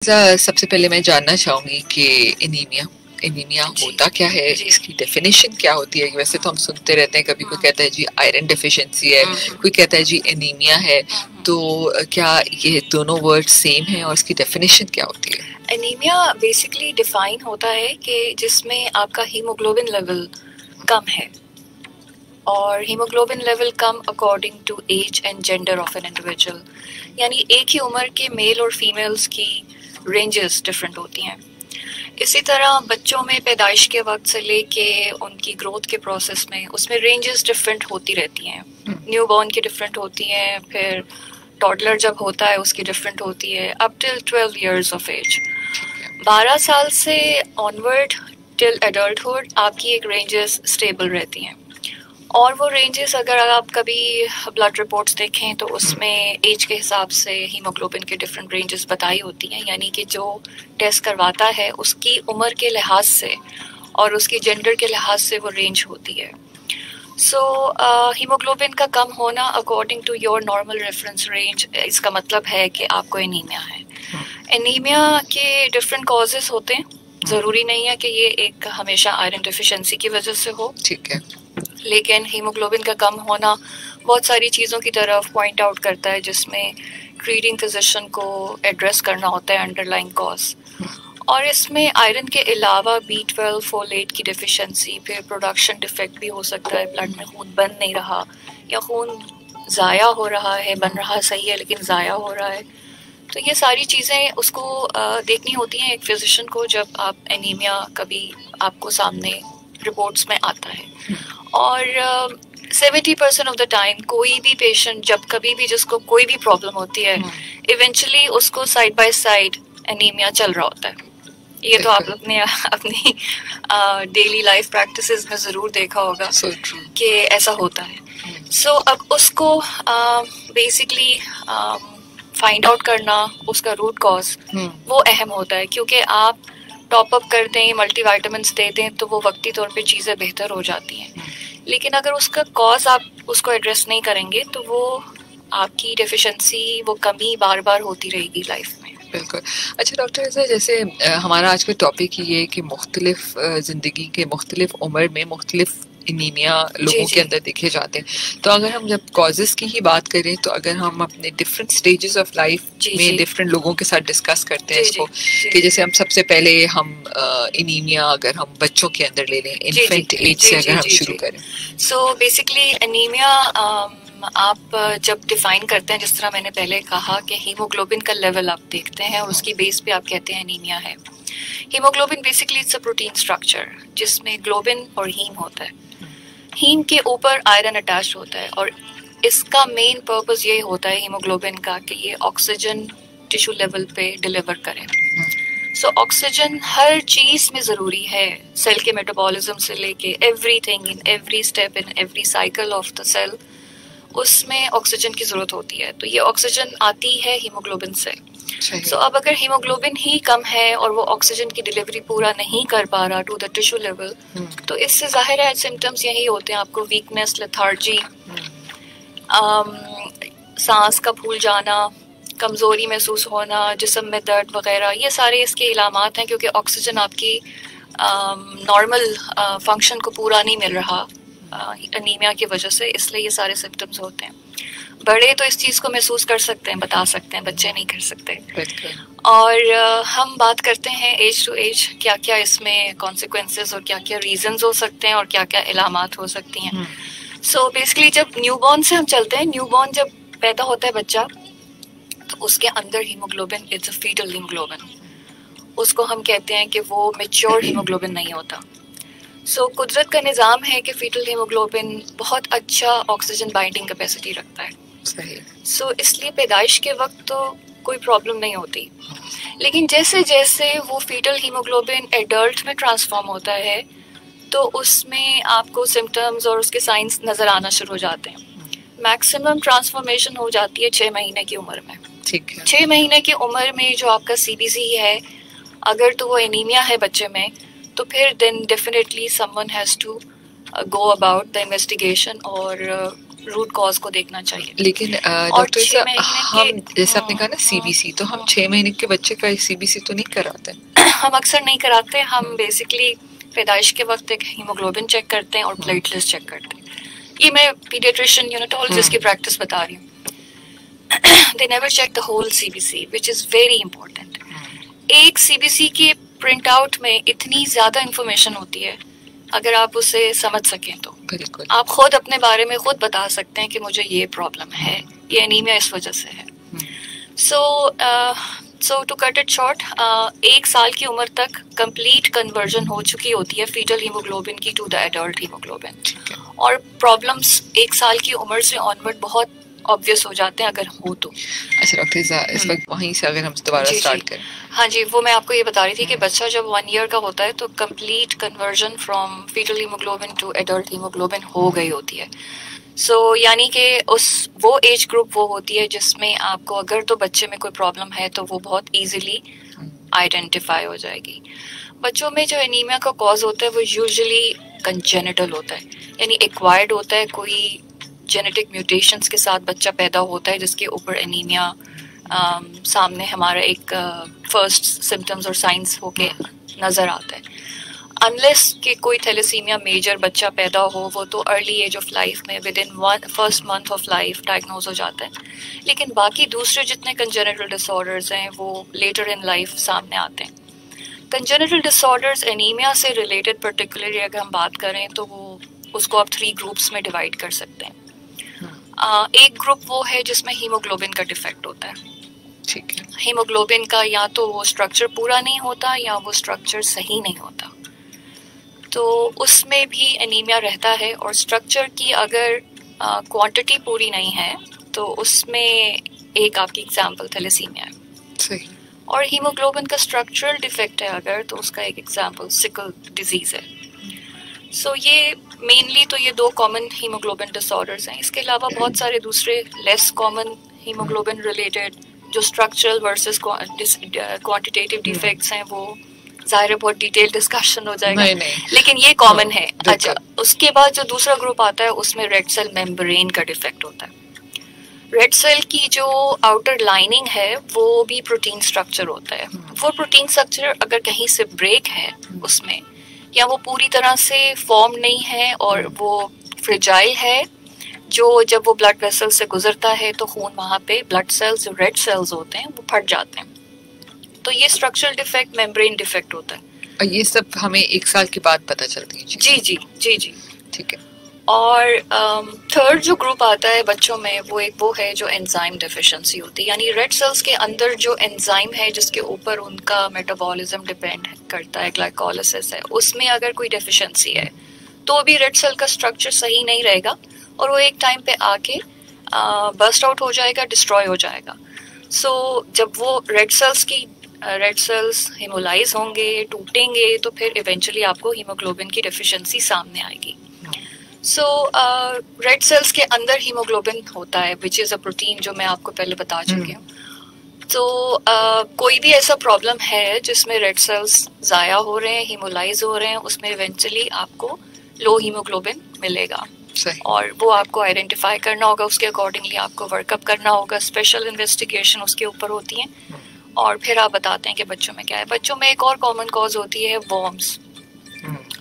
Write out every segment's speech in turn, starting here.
सबसे पहले मैं जानना चाहूंगी कि एनीमिया एनीमिया होता क्या है, इसकी डेफिनेशन क्या होती है। वैसे तो हम सुनते रहते हैं, कभी कोई कहता है जी आयरन डेफिशिएंसी है, कोई कहता है जी एनीमिया है। तो क्या ये दोनों वर्ड सेम है और इसकी डेफिनेशन क्या होती है? एनीमिया बेसिकली डिफाइन होता है कि जिसमें आपका हीमोग्लोबिन लेवल कम है, और हीमोग्लोबिन लेवल कम according to age and gender of an individual, यानी एक ही उम्र के मेल और फीमेल्स की रेंजेस डिफरेंट होती हैं। इसी तरह बच्चों में पैदाइश के वक्त से लेके उनकी ग्रोथ के प्रोसेस में उसमें रेंजेस डिफरेंट होती रहती हैं। न्यू बॉर्न की डिफरेंट होती हैं, फिर टॉडलर जब होता है उसकी डिफरेंट होती है, up till 12 years of age. 12 साल से ऑनवर्ड टिल एडल्टहुड आपकी एक रेंजेस स्टेबल रहती हैं। और वो रेंजेस अगर आप कभी ब्लड रिपोर्ट्स देखें तो उसमें एज के हिसाब से हीमोग्लोबिन के डिफरेंट रेंजेस बताई होती हैं, यानी कि जो टेस्ट करवाता है उसकी उम्र के लिहाज से और उसकी जेंडर के लिहाज से वो रेंज होती है। सो हीमोग्लोबिन का कम होना according to your normal reference range, इसका मतलब है कि आपको एनीमिया है। एनीमिया के डिफरेंट कॉजेस होते हैं, ज़रूरी नहीं है कि ये एक हमेशा आयरन डिफिशिएंसी की वजह से हो। ठीक है, लेकिन हीमोग्लोबिन का कम होना बहुत सारी चीज़ों की तरफ पॉइंट आउट करता है, जिसमें ट्रीटिंग फिजिशियन को एड्रेस करना होता है अंडरलाइंग कॉज। और इसमें आयरन के अलावा B12 फोलेट की डिफिशिएंसी, फिर प्रोडक्शन डिफेक्ट भी हो सकता है, ब्लड में खून बन नहीं रहा या खून ज़ाया हो रहा है, बन रहा सही है लेकिन ज़ाया हो रहा है। तो ये सारी चीज़ें उसको देखनी होती हैं एक फिजिशियन को जब आप एनीमिया कभी आपको सामने रिपोर्ट्स में आता है। और 70% ऑफ द टाइम कोई भी पेशेंट जब कभी भी जिसको कोई भी प्रॉब्लम होती है, इवेंचुअली उसको साइड बाय साइड एनीमिया चल रहा होता है। ये तो आप अपनी डेली लाइफ प्रैक्टिसेस में ज़रूर देखा होगा कि ऐसा होता है। सो अब उसको बेसिकली फाइंड आउट करना, उसका रूट कॉज वो अहम होता है, क्योंकि आप टॉप अप कर दें, मल्टीविटामिन्स दे दें तो वो वक्ती तौर पे चीज़ें बेहतर हो जाती हैं। लेकिन अगर उसका कॉज आप उसको एड्रेस नहीं करेंगे तो वो आपकी डेफिशिएंसी, वो कमी बार बार होती रहेगी लाइफ में। बिल्कुल। अच्छा डॉक्टर, ऐसा जैसे हमारा आज का टॉपिक ये है कि मुख्तलिफ ज़िंदगी के मुख्तलिफ उम्र में मुख्तलिफ एनीमिया लोगों के अंदर देखे जाते हैं। तो अगर हम जब कॉजेज़ की ही बात करें, तो अगर हम अपने डिफरेंट स्टेजेस ऑफ लाइफ में डिफरेंट लोगों के साथ डिस्कस करते हैं इसको, कि जैसे हम सबसे पहले हम एनीमिया अगर हम बच्चों के अंदर ले लें, इन्फेंट एज से अगर हम शुरू करें। सो बेसिकली एनीमिया आप जब डिफाइन करते हैं, जिस तरह मैंने पहले कहा कि हीमोग्लोबिन का लेवल आप देखते हैं और उसकी बेस पे आप कहते हैं एनीमिया है। Haemoglobin basically it's a protein structure जिसमें ग्लोबिन और हीम होता है। हीम के ऊपर आयरन अटैच होता है और इसका मेन पर्पस ये होता है हीमोग्लोबिन का कि ये ऑक्सीजन टिश्यू लेवल पे डिलीवर करे। सो ऑक्सीजन हर चीज में जरूरी है, सेल के मेटाबॉलिज्म से लेके everything, in every step, in every cycle of the cell, उसमें ऑक्सीजन की जरूरत होती है। तो ये ऑक्सीजन आती है हीमोग्लोबिन से। सो अब अगर हीमोग्लोबिन ही कम है और वो ऑक्सीजन की डिलीवरी पूरा नहीं कर पा रहा टू द टिश्यू लेवल, तो इससे जाहिर है सिम्टम्स यही होते हैं, आपको वीकनेस, लेथार्जी, सांस का फूल जाना, कमज़ोरी महसूस होना, जिस्म में दर्द वगैरह, ये सारे इसके इलामात हैं, क्योंकि ऑक्सीजन आपकी नॉर्मल फंक्शन को पूरा नहीं मिल रहा एनीमिया की वजह से, इसलिए ये सारे सिम्टम्स होते हैं। बड़े तो इस चीज़ को महसूस कर सकते हैं, बता सकते हैं, बच्चे नहीं कर सकते। और हम बात करते हैं एज टू एज क्या क्या इसमें कॉन्सिक्वेंसेस और क्या क्या रीजंस हो सकते हैं और क्या क्या इलामात हो सकती हैं। सो बेसिकली जब न्यूबॉर्न से हम चलते हैं, न्यूबॉर्न जब पैदा होता है बच्चा, तो उसके अंदर haemoglobin, it's a foetal haemoglobin, उसको हम कहते हैं कि वो मैच्योर हीमोग्लोबिन नहीं होता। सो कुदरत का निज़ाम है कि फीटल हीमोग्लोबिन बहुत अच्छा ऑक्सीजन बाइंडिंग कैपेसिटी रखता है। सो इसलिए पैदाइश के वक्त तो कोई प्रॉब्लम नहीं होती, लेकिन जैसे जैसे वो फीटल हीमोग्लोबिन एडल्ट में ट्रांसफॉर्म होता है तो उसमें आपको सिम्टम्स और उसके साइंस नज़र आना शुरू हो जाते हैं। मैक्सिमम ट्रांसफॉर्मेशन हो जाती है 6 महीने की उम्र में। ठीक है। 6 महीने की उम्र में जो आपका CBC है, अगर तो वो एनीमिया है बच्चे में, तो फिर then definitely someone has to go about the investigation और रूट कॉज को देखना चाहिए। लेकिन डॉक्टर साहब, हम जैसे आपने कहा ना सीबीसी, तो हम 6 महीने के बच्चे का सीबीसी तो नहीं कराते? हम अक्सर नहीं कराते। हम बेसिकली पैदाइश के वक्त एक हीमोग्लोबिन चेक करते हैं और प्लेटलेट्स चेक करते हैं। ये मैं पीडियाट्रिशियन यूनिटोलॉजिस्ट की प्रैक्टिस बता रही हूँ। They never check the whole CBC, which is very important. एक CBC के प्रिंट आउट में इतनी ज्यादा इंफॉर्मेशन होती है, अगर आप उसे समझ सकें तो बिल्कुल आप खुद अपने बारे में खुद बता सकते हैं कि मुझे ये प्रॉब्लम है, ये एनीमिया इस वजह से है। सो टू कट इट शॉर्ट, 1 साल की उम्र तक कंप्लीट कन्वर्जन हो चुकी होती है फीटल हीमोग्लोबिन की टू द एडल्ट हीमोग्लोबिन, और प्रॉब्लम्स 1 साल की उम्र से ऑनवर्ड बहुत ऑब्वियस हो जाते हैं अगर हो तो। अच्छा डॉक्टर साहब, इस वक्त वहीं से अगर हम दोबारा स्टार्ट करें। हाँ जी, वो मैं आपको ये बता रही थी कि बच्चा जब 1 ईयर का होता है तो complete conversion from foetal haemoglobin to adult haemoglobin हो गई होती है। सो यानी कि वो एज ग्रुप वो होती है जिसमें आपको अगर तो बच्चे में कोई प्रॉब्लम है तो वो बहुत इजीली आइडेंटिफाई हो जाएगी। बच्चों में जो एनीमिया का कॉज होता है वो यूजुअली कंजेनिटल होता है, यानी एक्वायर्ड होता है। कोई जेनेटिक म्यूटेशंस के साथ बच्चा पैदा होता है जिसके ऊपर एनीमिया सामने हमारा एक फर्स्ट सिम्टम्स और साइंस होके नज़र आता है। अनलेस कि कोई थैलेसीमिया मेजर बच्चा पैदा हो, वो तो अर्ली एज ऑफ लाइफ में with in first month of life diagnose हो जाता है। लेकिन बाकी दूसरे जितने कंजेनिटल डिसऑर्डर्स हैं वो लेटर इन लाइफ सामने आते हैं। कंजेनिटल डिसऑर्डर्स एनीमिया से रिलेटेड पर्टिकुलरली अगर हम बात करें तो वो उसको आप 3 ग्रुप्स में डिवाइड कर सकते हैं। एक ग्रुप वो है जिसमें हीमोग्लोबिन का डिफेक्ट होता है। ठीक है। हीमोग्लोबिन का या तो वो स्ट्रक्चर पूरा नहीं होता या वो स्ट्रक्चर सही नहीं होता, तो उसमें भी एनीमिया रहता है। और स्ट्रक्चर की अगर क्वांटिटी पूरी नहीं है तो उसमें एक आपकी एग्जांपल थैलेसीमिया है। सही। और हीमोग्लोबिन का स्ट्रक्चरल डिफेक्ट है अगर, तो उसका एक एग्जांपल सिकल डिजीज है। सो ये मेनली तो ये 2 कॉमन हीमोग्लोबिन डिसऑर्डर्स हैं। इसके अलावा बहुत सारे दूसरे लेस कॉमन हीमोग्लोबिन रिलेटेड जो स्ट्रक्चरल वर्सेस क्वांटिटेटिव डिफेक्ट्स हैं, वो ज़ाहिर है बहुत डिटेल डिस्कशन हो जाएगा। नहीं। लेकिन ये कॉमन है। अच्छा, उसके बाद जो दूसरा ग्रुप आता है उसमें रेड सेल मेम्ब्रेन का डिफेक्ट होता है। रेड सेल की जो आउटर लाइनिंग है वो भी प्रोटीन स्ट्रक्चर होता है। वो प्रोटीन स्ट्रक्चर अगर कहीं से ब्रेक है उसमें, या वो पूरी तरह से फॉर्म नहीं है और वो फ्रेजाइल है, जो जब वो ब्लड वेसल से गुजरता है तो खून वहाँ पे ब्लड सेल्स जो रेड सेल्स होते हैं वो फट जाते हैं, तो ये स्ट्रक्चरल डिफेक्ट मेम्ब्रेन डिफेक्ट होता है। और ये सब हमें 1 साल के बाद पता चलती है? जी जी जी जी, ठीक है। और थर्ड जो ग्रुप आता है बच्चों में वो है जो एंजाइम डेफिशिएंसी होती है, यानी रेड सेल्स के अंदर जो एंजाइम है जिसके ऊपर उनका मेटाबॉलिज्म डिपेंड करता है, ग्लाइकोलिसिस है, उसमें अगर कोई डेफिशिएंसी है तो भी रेड सेल का स्ट्रक्चर सही नहीं रहेगा और वो एक टाइम पे आके बस्ट आउट हो जाएगा, डिस्ट्रॉय हो जाएगा। सो जब वो रेड सेल्स हेमोलाइज होंगे, टूटेंगे, तो फिर इवेंचुअली आपको हीमोग्लोबिन की डेफिशिएंसी सामने आएगी। सो रेड सेल्स के अंदर हीमोग्लोबिन होता है विच इज़ अ प्रोटीन, जो मैं आपको पहले बता चुकी हूँ। तो कोई भी ऐसा प्रॉब्लम है जिसमें रेड सेल्स ज़ाया हो रहे हैं, हीमोलाइज हो रहे हैं, उसमें इवेंचुअली आपको लो हीमोग्लोबिन मिलेगा। और वो आपको आइडेंटिफाई करना होगा, उसके अकॉर्डिंगली आपको वर्कअप करना होगा, स्पेशल इन्वेस्टिगेशन उसके ऊपर होती है और फिर आप बताते हैं कि बच्चों में क्या है। बच्चों में एक और कॉमन कॉज होती है वॉर्म्स,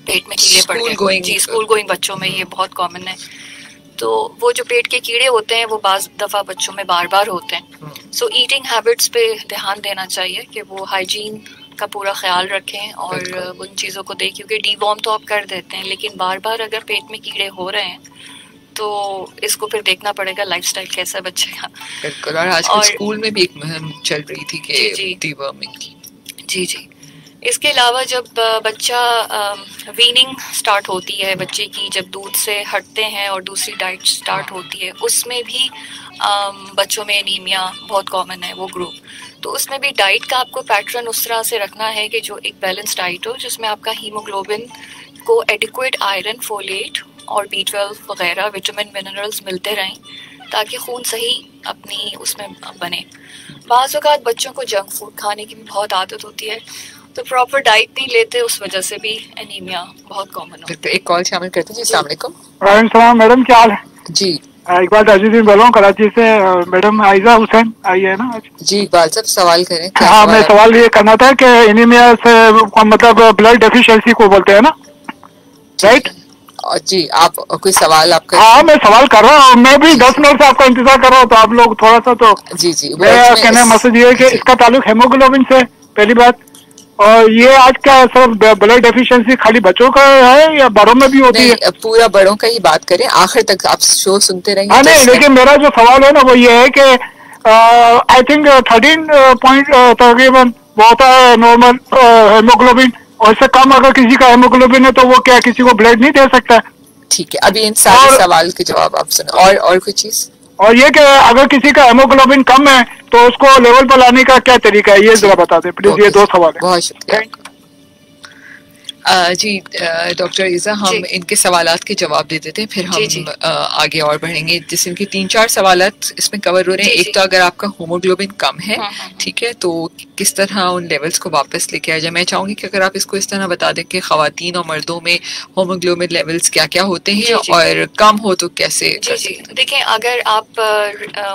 पेट में कीड़े पड़ गए। जी, स्कूल गोइंग बच्चों में ये बहुत कॉमन है। तो वो जो पेट के कीड़े होते हैं वो बाज दफ़ा बच्चों में बार बार होते हैं। सो ईटिंग हैबिट्स पे ध्यान देना चाहिए कि वो हाइजीन का पूरा ख्याल रखें और उन चीज़ों को देखें, क्योंकि डीवॉर्म तो आप कर देते हैं लेकिन बार बार अगर पेट में कीड़े हो रहे हैं तो इसको फिर देखना पड़ेगा लाइफस्टाइल कैसा है बच्चे का। बिल्कुल। और आजकल स्कूल में भी एक मुहिम चल रही थी कि डीवॉर्मिंग की। जी जी। इसके अलावा जब बच्चा वीनिंग स्टार्ट होती है बच्चे की, जब दूध से हटते हैं और दूसरी डाइट स्टार्ट होती है, उसमें भी बच्चों में एनीमिया बहुत कॉमन है वो ग्रुप। तो उसमें भी डाइट का आपको पैटर्न उस तरह से रखना है कि जो एक बैलेंस डाइट हो जिसमें आपका हीमोग्लोबिन को एडिक्वेट आयरन, फोलेट और B12 वगैरह विटामिन मिनरल्स मिलते रहें ताकि खून सही अपनी उसमें बने। बाज़ औक़ात बच्चों को जंक फूड खाने की भी बहुत आदत होती है, तो प्रॉपर डाइट नहीं लेते, उस वजह से भी एनीमिया बहुत कॉमन होता है। एक कॉल शामिल करते हैं जी। अस्सलाम वालेकुम। वालेकुम सलाम मैडम, क्या हाल है? जी इकबाल ताजुद्दीन बोल रहा हूँ कराची से। मैडम आयजा हुसैन आई है ना आज? जी इकबाल साहब सवाल करें। हाँ, मैं सवाल ये करना था कि एनीमिया से मतलब ब्लड डेफिशिएंसी को बोलते हैं ना, राइट? और जी आप कोई सवाल आपका? हाँ, मैं सवाल कर रहा हूँ, मैं भी 10 मिनट से आपका इंतजार कर रहा हूँ, तो आप लोग थोड़ा सा तो जी मेरा कहने मकसद ये है कि इसका ताल्लुक हेमोग्लोबिन से, पहली बात। और ये आज क्या सिर्फ ब्लड डेफिशिएंसी खाली बच्चों का है या बड़ों में भी होती है? पूरा बड़ों का ही बात करें, आखिर तक आप शो सुनते रहेंगे। हाँ नहीं, लेकिन मेरा जो सवाल है ना वो ये है कि आई थिंक 13 पॉइंट तकरीबन वो होता है नॉर्मल हेमोग्लोबिन, और इससे कम अगर किसी का हेमोग्लोबिन है तो वो क्या किसी को ब्लड नहीं दे सकता? ठीक है, अभी इन सारे सवाल के जवाब आप सुनो। और कुछ चीज? और ये कि अगर किसी का हेमोग्लोबिन कम है तो उसको लेवल पर लाने का क्या तरीका है, ये जरा बता दें प्लीज। ये 2 सवाल है। बहुत शुक्रिया। जी डॉक्टर ईज़ा, हम इनके सवालात के जवाब दे देते हैं, फिर हम आगे और बढ़ेंगे। जैसे इनके 3-4 सवालात इसमें कवर हो रहे हैं। एक तो अगर आपका होमोग्लोबिन कम है, ठीक है, तो किस तरह उन लेवल्स को वापस लेके आ जाए। मैं चाहूंगी कि अगर आप इसको इस तरह बता दें कि खवातीन और मर्दों में होमोग्लोबिन लेवल्स क्या क्या होते हैं और कम हो तो कैसे। देखिए, अगर आप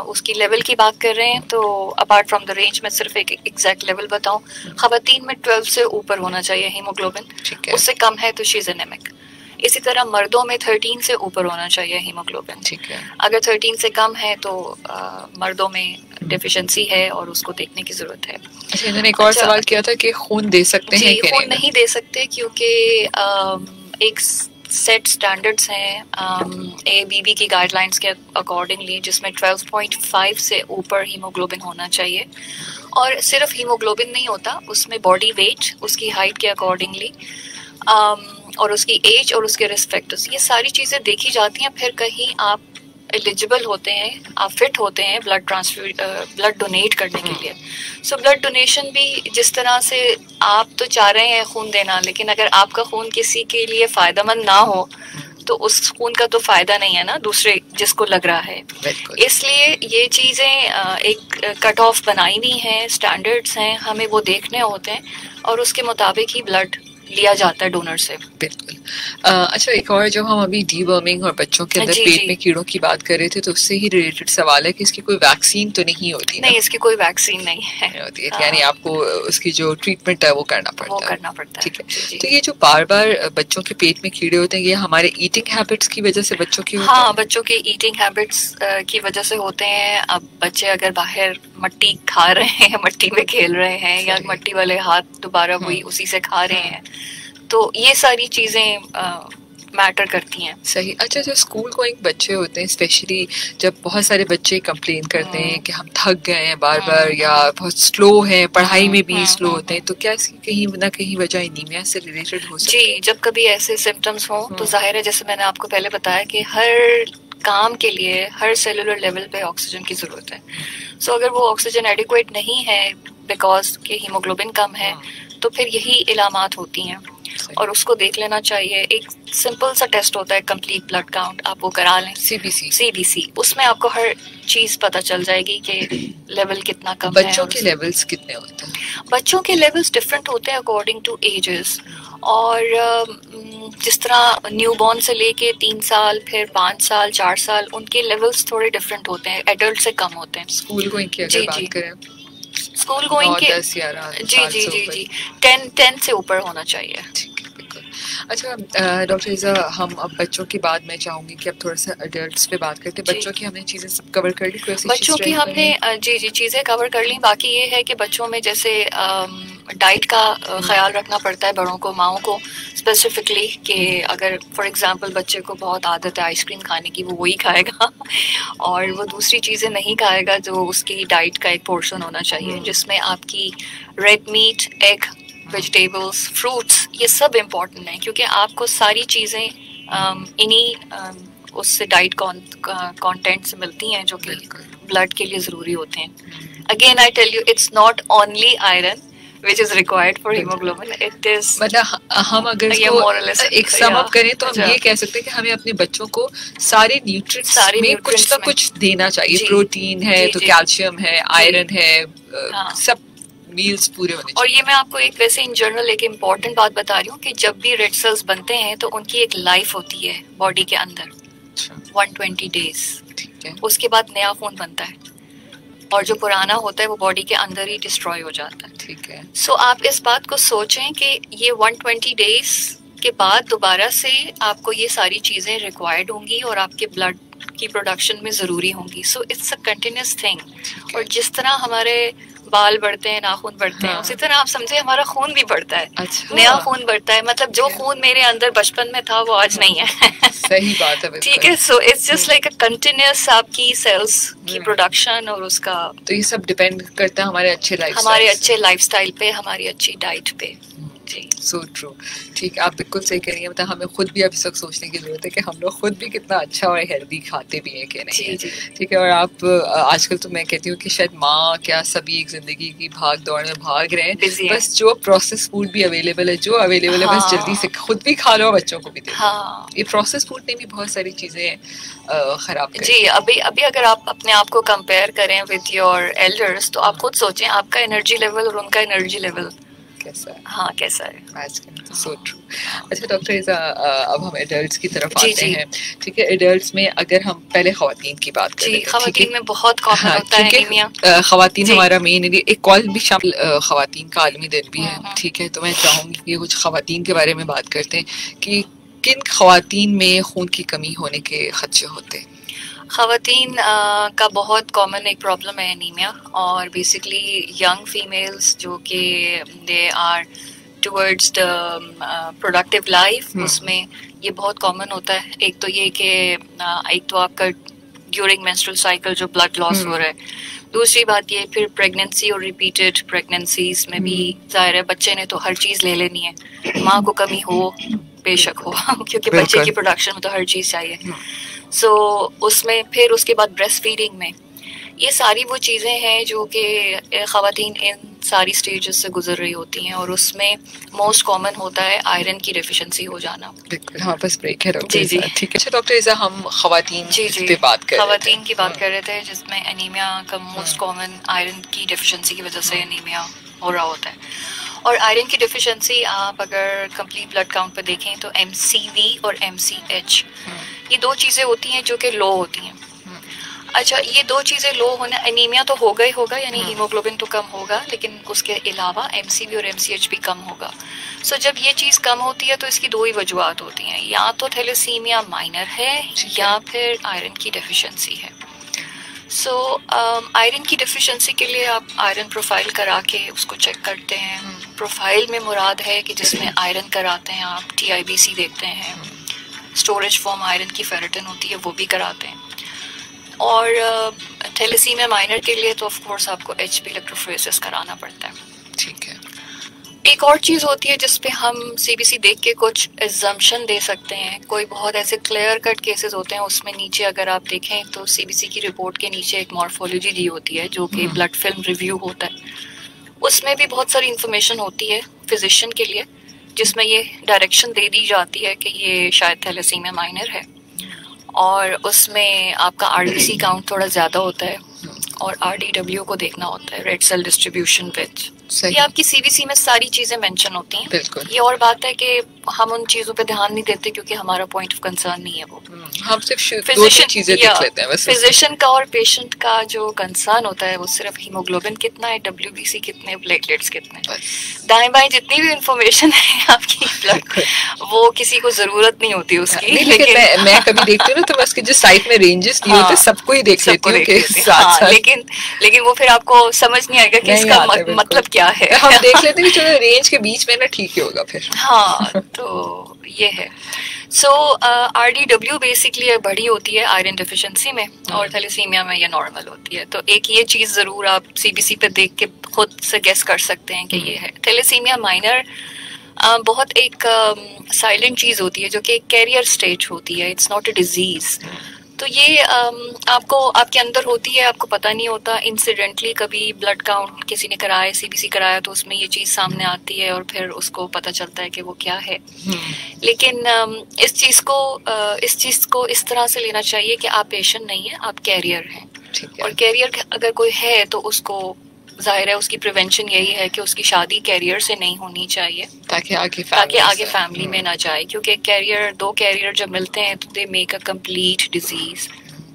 उसकी लेवल की बात कर रहे हैं तो अपार्ट फ्रॉम द रेंज, मैं सिर्फ एक एग्जैक्ट लेवल बताऊं, खवातीन में 12 से ऊपर होना चाहिए हीमोग्लोबिन, उससे कम है तो शी इज एनेमिक। इसी तरह मर्दों में 13 से ऊपर होना चाहिए हीमोग्लोबिन, ठीक है। अगर 13 से कम है तो मर्दों में डेफिशिएंसी है और उसको देखने की जरूरत है। अच्छा, इन्होंने एक और सवाल किया था कि खून दे सकते हैं कि खून नहीं दे सकते, क्योंकि एक सेट स्टैंडर्ड्स हैं ABB की गाइडलाइंस के अकॉर्डिंगली, जिसमें 12.5 से ऊपर हीमोग्लोबिन होना चाहिए। और सिर्फ हीमोग्लोबिन नहीं होता, उसमें बॉडी वेट, उसकी हाइट के अकॉर्डिंगली, और उसकी एज और उसके रिस्क फैक्टर्स, ये सारी चीज़ें देखी जाती हैं। फिर कहीं आप एलिजिबल होते हैं, आप फिट होते हैं ब्लड डोनेट करने के लिए। सो ब्लड डोनेशन भी जिस तरह से आप तो चाह रहे हैं खून देना, लेकिन अगर आपका खून किसी के लिए फ़ायदेमंद ना हो तो उस खून का तो फायदा नहीं है ना दूसरे जिसको लग रहा है। इसलिए ये चीज़ें एक कट ऑफ बनाई हुई हैं, स्टैंडर्ड्स हैं, हमें वो देखने होते हैं और उसके मुताबिक ही ब्लड लिया जाता है डोनर से। बिल्कुल। अच्छा, एक और जो हम अभी डीवर्मिंग और बच्चों के अंदर पेट में कीड़ों की बात कर रहे थे, तो उससे ही रिलेटेड सवाल है कि इसकी कोई वैक्सीन तो नहीं होती? नहीं, इसकी कोई वैक्सीन नहीं है, होती है, यानी आपको उसकी जो ट्रीटमेंट है वो करना पड़ता है। ठीक है। तो ये जो बार बार बच्चों के पेट में कीड़े होते हैं, ये हमारे ईटिंग हैबिट्स की वजह से बच्चों की? हाँ, बच्चों के ईटिंग हैबिट्स की वजह से होते हैं। अब बच्चे अगर बाहर मट्टी खा रहे हैं, मट्टी में खेल रहे हैं, या मट्टी वाले हाथ दोबारा वही उसी से खा रहे हैं, तो ये सारी चीजें मैटर करती हैं। सही। अच्छा, जो स्कूल गोइंग बच्चे होते हैं, स्पेशली जब बहुत सारे बच्चे कंप्लेन करते हैं कि हम थक गए हैं बार बार, या बहुत स्लो हैं, पढ़ाई में भी स्लो होते हैं, तो क्या इसकी कहीं ना कहीं वजह एनीमिया से रिलेटेड हो सकती है? जी, जब कभी ऐसे सिम्टम्स हों तो जाहिर है, जैसे मैंने आपको पहले बताया कि हर काम के लिए हर सेलुलर लेवल पे ऑक्सीजन की जरूरत है। सो अगर वो ऑक्सीजन एडिक्वेट नहीं है बिकॉज के हीमोग्लोबिन कम है, तो फिर यही इलामात होती हैं और उसको देख लेना चाहिए। एक सिंपल सा टेस्ट होता है कंप्लीट ब्लड काउंट, आप वो करा लें, CBC। उसमें आपको हर चीज पता चल जाएगी कि लेवल कितना कम है। बच्चों के लेवल्स कितने होते हैं? बच्चों के लेवल्स डिफरेंट होते हैं अकॉर्डिंग टू एजेस, और जिस तरह न्यूबॉर्न से लेके 3 साल, फिर 5 साल, 4 साल, उनके लेवल्स थोड़े डिफरेंट होते हैं, एडल्ट से कम होते हैं। स्कूल गोइंग की अगर बात करें, स्कूल गोइंग के 10 से ऊपर होना चाहिए। अच्छा डॉक्टर ईज़ा, हम अब बच्चों की बात में चाहूंगी कि अब थोड़ा सा एडल्ट्स पे बात करते हैं। बच्चों की हमने चीजें सब कवर कर ली, कोई बच्चों की हमने चीजें कवर कर ली। बाकी ये है कि बच्चों में जैसे डाइट का ख्याल रखना पड़ता है बड़ों को, माओं को स्पेसिफिकली, कि अगर फॉर एग्जांपल बच्चे को बहुत आदत है आइसक्रीम खाने की, वो वही खाएगा और वो दूसरी चीज़ें नहीं खाएगा जो उसकी डाइट का एक पोर्शन होना चाहिए, जिसमें आपकी red meat, egg, vegetables, fruits, ये सब इम्पोर्टेंट है, क्योंकि आपको सारी चीज़ें इन्हीं उससे डाइट कंटेंट से मिलती हैं जो कि ब्लड के लिए ज़रूरी होते हैं। Again I tell you, it's not only iron which is required for hemoglobin, it is, मतलब हम अगर इसको एक सम अप करें तो हम ये कह सकते हैं कि हमें अपने बच्चों को सारे न्यूट्रिएंट्स में कुछ ना कुछ देना चाहिए। प्रोटीन है तो कैल्शियम है, आयरन है, सब मील्स पूरे होने चाहिए। और ये मैं आपको एक वैसे इन जनरल एक इम्पॉर्टेंट बात बता रही हूँ कि जब भी रेड सेल्स बनते हैं तो उनकी एक लाइफ होती है बॉडी के अंदर, अच्छा, 120 डेज। ठीक है। उसके बाद नया खून बनता है और जो पुराना होता है वो बॉडी के अंदर ही डिस्ट्रॉय हो जाता है। ठीक है। सो आप इस बात को सोचें कि ये 120 डेज के बाद दोबारा से आपको ये सारी चीजें रिक्वायर्ड होंगी और आपके ब्लड की प्रोडक्शन में जरूरी होंगी। So it's a continuous thing. और जिस तरह हमारे बाल बढ़ते हैं, नाखून बढ़ते हैं, उसी तरह आप समझे हमारा खून भी बढ़ता है। अच्छा। नया खून बढ़ता है, मतलब जो खून मेरे अंदर बचपन में था वो आज नहीं है। सही बात है। ठीक है। So it's just like a continuous आपकी सेल्स की प्रोडक्शन और उसका, तो ये सब डिपेंड करता है हमारे अच्छे लाइफस्टाइल पे, हमारी अच्छी डाइट पे। So true. ठीक है, आप बिल्कुल सही कह रही हैं। मतलब हमें खुद भी अब इस वक्त सोचने की जरूरत है कि हम लोग खुद भी कितना अच्छा और हेल्दी खाते भी हैं कि नहीं है। ठीक है। और आप आजकल तो मैं कहती हूँ कि शायद माँ क्या सभी एक जिंदगी की भाग दौड़ में भाग रहे हैं, बस जो प्रोसेस फूड भी अवेलेबल है, जो अवेलेबल है बस जल्दी से खुद भी खा लो, बच्चों को भी दे दो। ये प्रोसेस फूड ने भी बहुत सारी चीजें खराब कर जी। अभी अगर आप अपने आप को कंपेयर करें विद योर एल्डर्स, तो आप खुद सोचें आपका एनर्जी लेवल और उनका एनर्जी लेवल कैसा है। हाँ, कैसा है आजकल। तो सो ट्रू। अच्छा डॉक्टर इज़ा, अब हम एडल्ट्स की तरफ आते हैं। ठीक है। एडल्ट्स में अगर हम पहले खवातीन की बात करें, खवातीन में बहुत कॉमन होता है एनीमिया। खवातीन हमारा मेन, एक कॉल भी शामिल खवातीन का आलमी दिन भी है। ठीक है। तो मैं चाहूंगी कि कुछ खवातीन के बारे में बात करते हैं कि किन खवातीन में खून की कमी होने के खदशे होते हैं। खवातीन का बहुत कॉमन एक प्रॉब्लम है एनीमिया, और बेसिकली यंग फीमेल्स जो कि they are towards the productive life, उसमें ये बहुत कॉमन होता है। एक तो ये कि एक तो आपका ड्यूरिंग मेंस्ट्रुअल साइकिल जो ब्लड लॉस हो रहा है, दूसरी बात ये फिर प्रेगनेंसी और रिपीटेड प्रेगनेंसीज में भी जाहिर है बच्चे ने तो हर चीज़ ले लेनी है, माँ को कमी हो बेशक हो क्योंकि बच्चे की प्रोडक्शन में तो हर चीज़ चाहिए। सो उसमें फिर उसके बाद ब्रेस्ट फीडिंग में ये सारी वो चीज़ें हैं जो कि ख़वातीन इन सारी स्टेजेस से गुजर रही होती हैं, और उसमें मोस्ट कॉमन होता है आयरन की डेफिशिएंसी हो जाना। हाँ, बस ब्रेक है डॉक्टर। जी। ठीक है। अच्छा डॉक्टर इज़ा, हम ख़वातीन पे बात कर ख़वातीन की बात कर रहे थे जिसमें एनीमिया का मोस्ट कॉमन आयरन की डेफिशिएंसी की वजह से एनीमिया हो रहा होता है। और आयरन की डेफिशिएंसी आप अगर कंप्लीट ब्लड काउंट पे देखें तो MCV और MCH ये दो चीज़ें होती हैं जो कि लो होती हैं। अच्छा, ये दो चीज़ें लो होना, एनीमिया तो होगा ही होगा, यानी हीमोग्लोबिन तो कम होगा, लेकिन उसके अलावा MCV और MCH भी कम होगा। सो जब ये चीज़ कम होती है तो इसकी दो ही वजूहत होती हैं, या तो थैलेसीमिया माइनर है या फिर आयरन की डेफिशिएंसी है। सो आयरन की डेफिशिएंसी के लिए आप आयरन प्रोफाइल करा के उसको चेक करते हैं। प्रोफाइल में मुराद है कि जिसमें आयरन कराते हैं आप, TIBC देखते हैं, स्टोरेज फॉर्म आयरन की फेरेटिन होती है वो भी कराते हैं। और थैलेसीमिया माइनर के लिए तो ऑफ कोर्स आपको HP इलेक्ट्रोफोरेसिस कराना पड़ता है। ठीक है। एक और चीज़ होती है जिसपे हम CBC देख के कुछ एग्जम्पशन दे सकते हैं। कोई बहुत ऐसे क्लियर कट केसेस होते हैं, उसमें नीचे अगर आप देखें तो CBC की रिपोर्ट के नीचे एक मॉर्फोलॉजी दी होती है जो कि ब्लड फिल्म रिव्यू होता है। उसमें भी बहुत सारी इंफॉर्मेशन होती है फिजिशियन के लिए, जिसमें ये डायरेक्शन दे दी जाती है कि ये शायद थैलेसीमिया माइनर है, और उसमें आपका RBC काउंट थोड़ा ज़्यादा होता है और RDW को देखना होता है, रेड सेल डिस्ट्रीब्यूशन विच। ये आपकी CBC में सारी चीज़ें मेंशन होती हैं। बिल्कुल। ये और बात है कि हम उन चीज़ों पे ध्यान नहीं देते क्योंकि हमारा पॉइंट ऑफ कंसर्न नहीं है वो। हम सिर्फ दो चीज़ें देख लेते हैं बस। फिजिशियन का और पेशेंट का जो कंसर्न होता है वो सिर्फ हीमोग्लोबिन कितना है, WBC कितने, प्लेटलेट्स कितने। दाएं बाएं जितनी भी इंफॉर्मेशन है आपकी ब्लड, वो किसी को जरूरत नहीं होती उसकी। लेकिन मैं कभी देखती हूँ ना तो मैं उसके जो साइड में रेंजेस नहीं होते सबको ही देख लेती हूँ, लेकिन वो फिर आपको समझ नहीं आएगा कि इसका मतलब क्या है। हम देख लेते हैं कि चलो रेंज के बीच में ना ठीक ही होगा फिर। हाँ, तो ये है। सो RDW बेसिकली बड़ी होती है आयरन डेफिशिएंसी में, और थैलेसीमिया में ये नॉर्मल होती है। तो एक ये चीज़ ज़रूर आप CBC पे देख के खुद से गेस कर सकते हैं कि ये है। थैलेसीमिया माइनर बहुत एक साइलेंट चीज़ होती है जो कि एक कैरियर स्टेज होती है, इट्स नॉट अ डिजीज़। तो ये आपको आपके अंदर होती है, आपको पता नहीं होता। इंसिडेंटली कभी ब्लड काउंट किसी ने कराया, CBC कराया, तो उसमें ये चीज़ सामने आती है और फिर उसको पता चलता है कि वो क्या है। लेकिन इस चीज़ को इस तरह से लेना चाहिए कि आप पेशेंट नहीं है, आप कैरियर हैं। और कैरियर अगर कोई है तो उसको जाहिर है उसकी प्रिवेंशन यही है कि उसकी शादी कैरियर से नहीं होनी चाहिए ताकि आगे फैमिली में ना जाए, क्योंकि दो कैरियर जब मिलते हैं तो they make a complete disease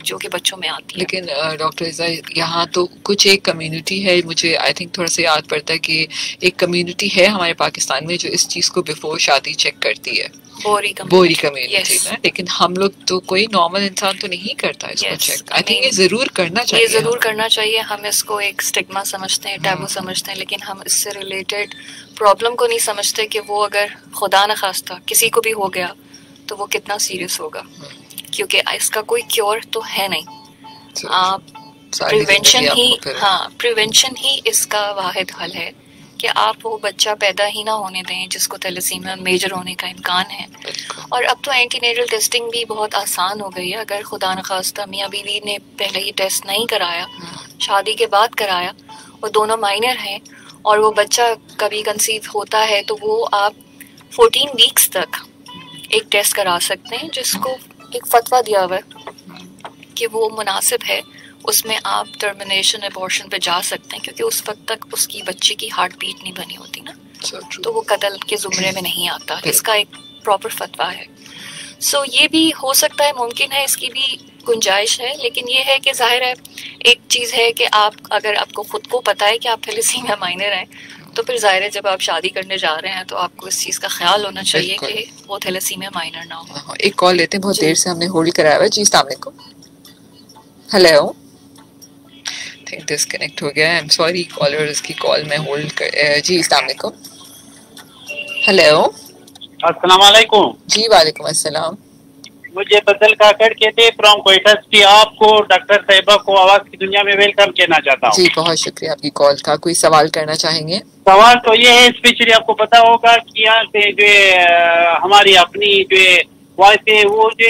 जो कि बच्चों में आती है। लेकिन डॉक्टर इज़ा, यहाँ तो कुछ एक कम्युनिटी है, मुझे आई थिंक थोड़ा सा याद पड़ता है कि एक कम्युनिटी है हमारे पाकिस्तान में जो इस चीज़ को बिफोर शादी चेक करती है, बोरी कम्युनिटी ना। लेकिन हम लोग तो, कोई नॉर्मल इंसान तो नहीं करता इसको चेक। आई थिंक ये जरूर करना चाहिए। हम इसको एक स्टिग्मा समझते हैं, टैबू समझते हैं, लेकिन हम इससे रिलेटेड प्रॉब्लम को नहीं समझते कि वो अगर खुदा न खास्ता किसी को भी हो गया तो वो कितना सीरियस होगा, क्योंकि इसका कोई क्योर तो है नहीं। आप प्रिवेंशन ही इसका वाहिद हल है कि आप वो बच्चा पैदा ही ना होने दें जिसको थैलेसीमिया मेजर होने का इम्कान है। और अब तो एंटीनेटल टेस्टिंग भी बहुत आसान हो गई है। अगर खुदा न खास्ता मियाँ बीवी ने पहले ये टेस्ट नहीं कराया, शादी के बाद कराया, वो दोनों माइनर हैं और वो बच्चा कभी कंसीव होता है, तो वो आप 14 वीक्स तक एक टेस्ट करा सकते हैं जिसको एक फतवा दिया हुआ है कि वो मुनासिब है, उसमें आप टर्मिनेशन एबॉर्शन पे जा सकते हैं, क्योंकि उस वक्त तक उसकी बच्चे की हार्ट बीट नहीं बनी होती ना, तो वो कत्ल के जुमरे में नहीं आता। इसका एक प्रॉपर फतवा है। सो ये भी हो सकता है, मुमकिन है, इसकी भी गुंजाइश है। लेकिन ये है कि जाहिर है एक चीज़ है कि अगर आपको खुद को पता है कि आप थैलेसीमिया माइनर हैं, तो फिर जाहिर है जब आप शादी करने जा रहे हैं तो आपको इस चीज़ का ख्याल होना चाहिए कि वो थैलेसीमिया माइनर ना हो। एक कॉल लेते हैं, बहुत देर से हमने होल्ड कराया हुआ है। जी अस्सलाम वालेकुम। हेलो, थिंक डिस्कनेक्ट हो गया, आई एम सॉरी कॉलर, इसकी कॉल में होल्ड कर। जी अस्सलाम वालेकुम। हेलो, अस्सलाम वालेकुम। जी वालेकुम अस्सलाम। मुझे बदल काकड़ कहते फ्रॉम कोयटा सिटी। आपको डॉक्टर साहिबा को आवाज की दुनिया में वेलकम कहना चाहता हूँ। जी बहुत शुक्रिया आपकी कॉल का। कोई सवाल करना चाहेंगे? सवाल तो ये है, स्पेशली आपको पता होगा कि यहाँ से जो हमारी अपनी जो वैसे वो जो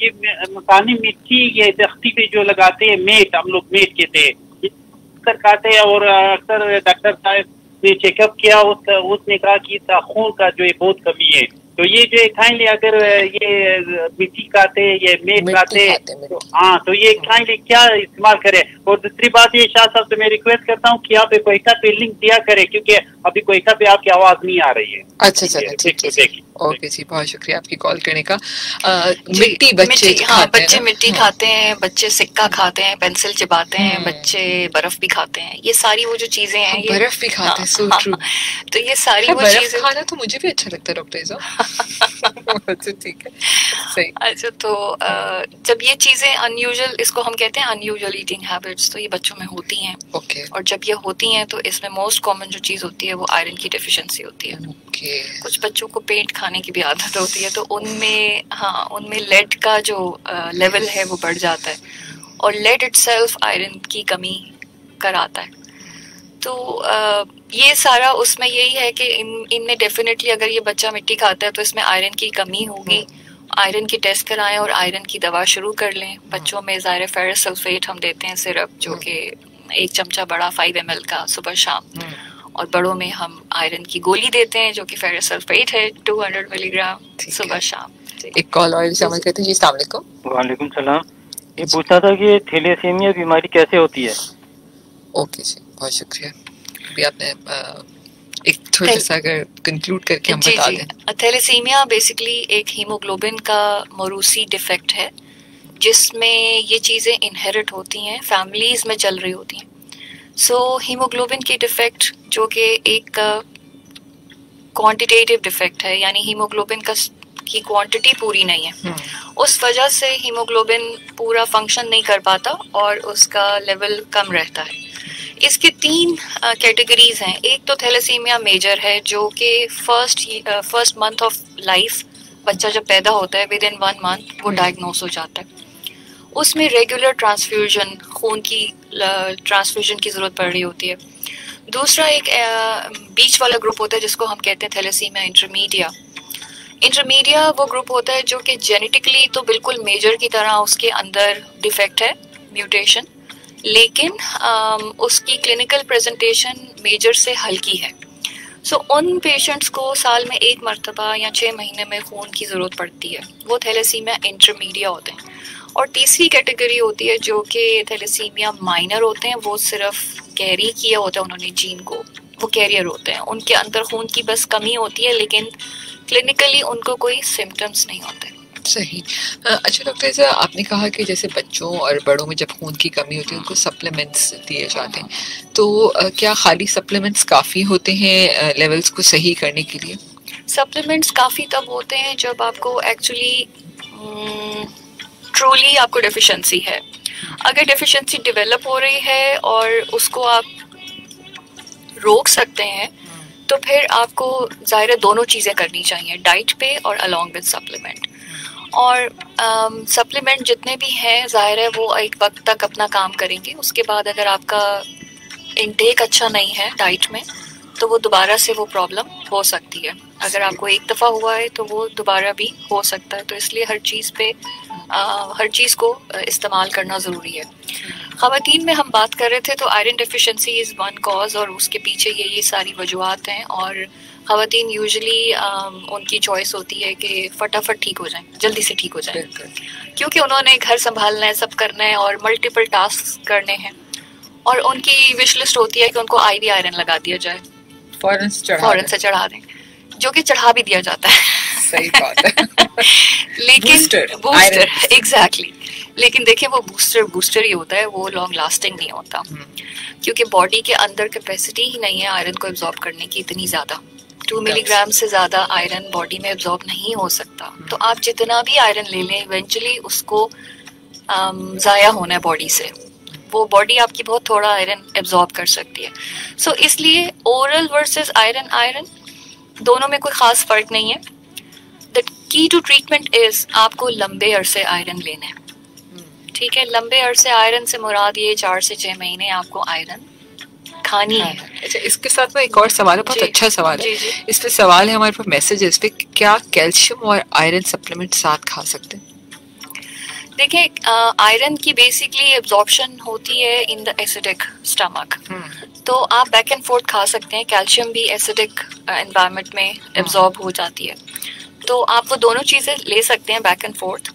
ये मकानी मिट्टी ये दख्ती पे जो लगाते हैं मेट, हम लोग मेट कहते हैं, अक्सर खाते हैं। और अक्सर डॉक्टर साहब ने चेकअप किया, उसने कहा कि खून का जो है बहुत कमी है। तो ये जो काइंडली अगर ये मिट्टी खाते ये मेट खाते तो हाँ, तो ये काइंडली क्या इस्तेमाल करें। और दूसरी बात ये, शाह साहब से मैं रिक्वेस्ट करता हूँ कि आप कोयटा पे लिंक दिया करें, क्योंकि अभी कोयटा पे आपकी आवाज नहीं आ रही है। अच्छा चलो ठीक है, ओके जी, बहुत शुक्रिया आपकी कॉल करने का। मिट्टी बच्चे मिट्टी खाते हैं, बच्चे सिक्का खाते हैं, पेंसिल चिबाते हैं, बच्चे बर्फ भी खाते हैं। ये सारी वो जो चीजें हैं, बर्फ भी खाते हैं, सो ट्रू। तो ये सारी वो चीजें, खाना तो मुझे भी अच्छा लगता है डॉक्टर साहब। ठीक है, सही। अच्छा, तो जब ये चीजें अनयूजुअल, इसको हम कहते हैं अनयूजुअल ईटिंग हैबिट्स, तो ये बच्चों में होती हैं। और जब ये होती हैं तो इसमें मोस्ट कॉमन जो चीज होती है वो आयरन की डेफिशिएंसी होती है। कुछ बच्चों को पेंट खाने की भी आदत होती है, तो उनमें लेड का जो लेवल है वो बढ़ जाता है, और लेड इटसेल्फ आयरन की कमी कराता है। तो ये सारा उसमें यही है कि इनमें डेफिनेटली अगर ये बच्चा मिट्टी खाता है तो इसमें आयरन की कमी होगी। आयरन की टेस्ट कराएं और आयरन की दवा शुरू कर लें। बच्चों में ज़ाहिर फेरस सल्फेट हम देते हैं सिरप, जो कि 1 चमचा बड़ा 5 ml का सुबह शाम, और बड़ों में हम आयरन की गोली देते हैं जो कि फेरस सल्फेट है 200 मिलीग्राम सुबह शाम। एक कॉल और शामिल करते हैं। जी अस्सलाम वालेकुम। वालेकुम सलाम। ये पूछना था कि थैलेसीमिया बीमारी कैसे होती है? ओके जी, बहुत शुक्रिया। अभी आपने एक थोड़ा सा अगर कंक्लूड करके हम बता दें। थैलेसीमिया बेसिकली एक हीमोग्लोबिन का मौरूसी डिफेक्ट है, जिसमें ये चीज़ें इनहेरिट होती हैं, फैमिलीज में चल रही होती हैं। सो हीमोग्लोबिन की डिफेक्ट जो कि एक क्वांटिटेटिव डिफेक्ट है, यानी हीमोग्लोबिन की क्वांटिटी पूरी नहीं है, उस वजह से हीमोग्लोबिन पूरा फंक्शन नहीं कर पाता और उसका लेवल कम रहता है। इसके 3 कैटेगरीज हैं। एक तो थैलेसीमिया मेजर है, जो कि फर्स्ट मंथ ऑफ लाइफ, बच्चा जब पैदा होता है विद इन 1 मंथ वो डायग्नोस हो जाता है। उसमें रेगुलर ट्रांसफ्यूजन, खून की ट्रांसफ्यूजन की ज़रूरत पड़ रही होती है। दूसरा एक बीच वाला ग्रुप होता है जिसको हम कहते हैं थैलेसीमिया इंटरमीडिया। वो ग्रुप होता है जो कि जेनेटिकली तो बिल्कुल मेजर की तरह उसके अंदर डिफेक्ट है, म्यूटेशन, लेकिन उसकी क्लिनिकल प्रेजेंटेशन मेजर से हल्की है। सो उन पेशेंट्स को साल में 1 मरतबा या 6 महीने में खून की ज़रूरत पड़ती है। वो थैलेसीमिया इंटरमीडिया होते हैं। और तीसरी कैटेगरी होती है जो कि थैलेसीमिया माइनर होते हैं। वो सिर्फ कैरी किया होता है उन्होंने जीन को, वो कैरियर होते हैं, उनके अंदर खून की बस कमी होती है, लेकिन क्लिनिकली उनको कोई सिम्टम्स नहीं होते। सही। अच्छा डॉक्टर साहब, आपने कहा कि जैसे बच्चों और बड़ों में जब खून की कमी होती है उनको सप्लीमेंट्स दिए जाते हैं, तो क्या खाली सप्लीमेंट्स काफ़ी होते हैं लेवल्स को सही करने के लिए? सप्लीमेंट्स काफ़ी तब होते हैं जब आपको एक्चुअली ट्रूली आपको डेफिशिएंसी है। अगर डेफिशिएंसी डेवलप हो रही है और उसको आप रोक सकते हैं तो फिर आपको ज़ाहिर है दोनों चीज़ें करनी चाहिए, डाइट पे और अलॉन्ग विद सप्लीमेंट। और सप्लीमेंट जितने भी हैं ज़ाहिर है वो एक वक्त तक अपना काम करेंगे, उसके बाद अगर आपका इनटेक अच्छा नहीं है डाइट में तो वो दोबारा से वो प्रॉब्लम हो सकती है। अगर आपको एक दफ़ा हुआ है तो वो दोबारा भी हो सकता है, तो इसलिए हर चीज़ पे हर चीज़ को इस्तेमाल करना ज़रूरी है। ख़वातीन में हम बात कर रहे थे तो iron deficiency is one cause और उसके पीछे ये सारी वजूहात हैं, और ख़वातीन यूजुअली उनकी चॉइस होती है कि फटाफट ठीक हो जाएं, जल्दी से ठीक हो जाएं, क्योंकि उन्होंने घर संभालना है, सब करना है और मल्टीपल टास्क करने हैं, और उनकी विश लिस्ट होती है कि उनको आईवी आयरन लगा दिया जाए, फौरन से चढ़ा दें, जो कि चढ़ा भी दिया जाता है। सही बात है। लेकिन बूस्टर Iron. एग्जैक्टली, लेकिन देखिए वो बूस्टर ही होता है, वो लॉन्ग लास्टिंग नहीं होता, क्योंकि बॉडी के अंदर कैपेसिटी ही नहीं है आयरन को एब्जॉर्ब करने की इतनी ज़्यादा। 2 मिलीग्राम से ज़्यादा आयरन बॉडी में एब्जॉर्ब नहीं हो सकता, तो आप जितना भी आयरन ले लें इवेंचुअली उसको ज़ाया होना है बॉडी से, वो बॉडी आपकी बहुत थोड़ा आयरन एब्जॉर्ब कर सकती है। सो इसलिए ओरल वर्सेस आयरन दोनों में कोई ख़ास फ़र्क नहीं है। The key to treatment is आपको लंबे अरसे आयरन लेना है, ठीक है। लंबे अरसे आयरन से मुराद ये 4 से 6 महीने आपको आयरन खानी है। अच्छा, इसके साथ में एक और सवाल है, बहुत अच्छा सवाल है। इस पे सवाल है हमारे पास मैसेज, इस पे क्या कैल्शियम और आयरन सप्लीमेंट साथ खा सकते हैं? देखिए आयरन की बेसिकली एब्जॉर्प्शन होती है इन द एसिडिक स्टमक, तो आप बैक एंड फोर्थ खा सकते हैं। कैल्शियम भी एसिडिक एनवायरनमेंट में एब्जॉर्ब हो जाती है, तो आप वो दोनों चीज़ें ले सकते हैं बैक एंड फोर्थ।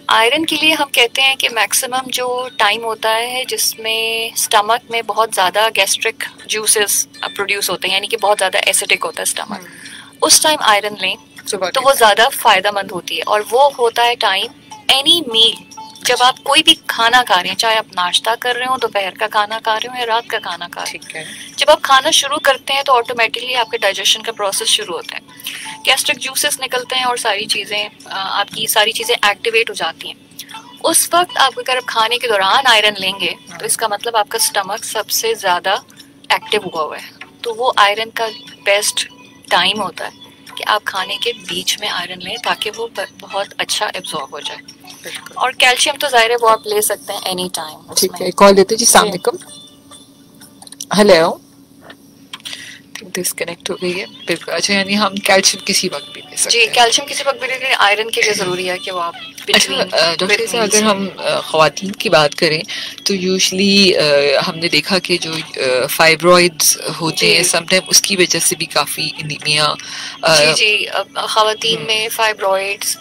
आयरन के लिए हम कहते हैं कि मैक्सिमम जो टाइम होता है जिसमें स्टमक में बहुत ज़्यादा गैस्ट्रिक जूसेस प्रोड्यूस होते हैं, यानी कि बहुत ज़्यादा एसिडिक होता है स्टमक, उस टाइम आयरन लें तो वो ज़्यादा फ़ायदेमंद होती है। और वो होता है टाइम एनी मील, जब आप कोई भी खाना खा रहे हैं, चाहे आप नाश्ता कर रहे हो, दोपहर का खाना खा रहे हो या रात का खाना खा रहे हो, जब आप खाना शुरू करते हैं तो ऑटोमेटिकली आपके डाइजेशन का प्रोसेस शुरू होता है, गैस्ट्रिक जूसेस निकलते हैं और सारी चीज़ें आपकी सारी चीज़ें एक्टिवेट हो जाती हैं। उस वक्त आप अगर आप खाने के दौरान आयरन लेंगे तो इसका मतलब आपका स्टमक सबसे ज़्यादा एक्टिव हुआ है, तो वो आयरन का बेस्ट टाइम होता है कि आप खाने के बीच में आयरन लें ताकि वो बहुत अच्छा एब्जॉर्ब हो जाए। और कैल्शियम तो जाहिर है वो आप ले सकते हैं एनी टाइम। ठीक है, कॉल लेते जी। अस्सलाम वालेकुम। हेलो, डिस्कनेक्ट हो गई है बिल्कुल। अच्छा, यानी हम कैल्शियम किसी वक्त भी ले सकते हैं? जी, कैल्शियम किसी वक्त भी ले सकते हैं, आयरन के लिए ज़रूरी है कि वो आप डॉक्टर साहब, अगर हम ख़वातीन की बात करें तो यूजुअली हमने देखा कि जो फाइब्रॉइड्स होते हैं समटाइम उसकी वजह से भी काफ़ी एनीमिया ख़वातीन में फाइब्रॉइड्स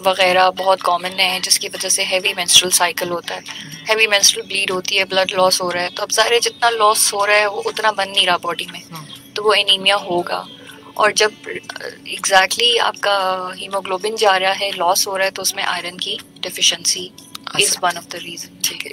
वगैरह बहुत कॉमन है, जिसकी वजह से हैवी मेंस्ट्रुअल साइकिल होता है, हैवी मेंस्ट्रुअल ब्लीड होती है, ब्लड लॉस हो रहा है, तो अब ज़ाहिर है जितना लॉस हो रहा है वो उतना बन नहीं रहा बॉडी में, तो वो एनीमिया होगा। और जब एग्जैक्टली आपका हीमोग्लोबिन जा रहा है, लॉस हो रहा है, तो उसमें आयरन की deficiency is one of the reason. ठीक है।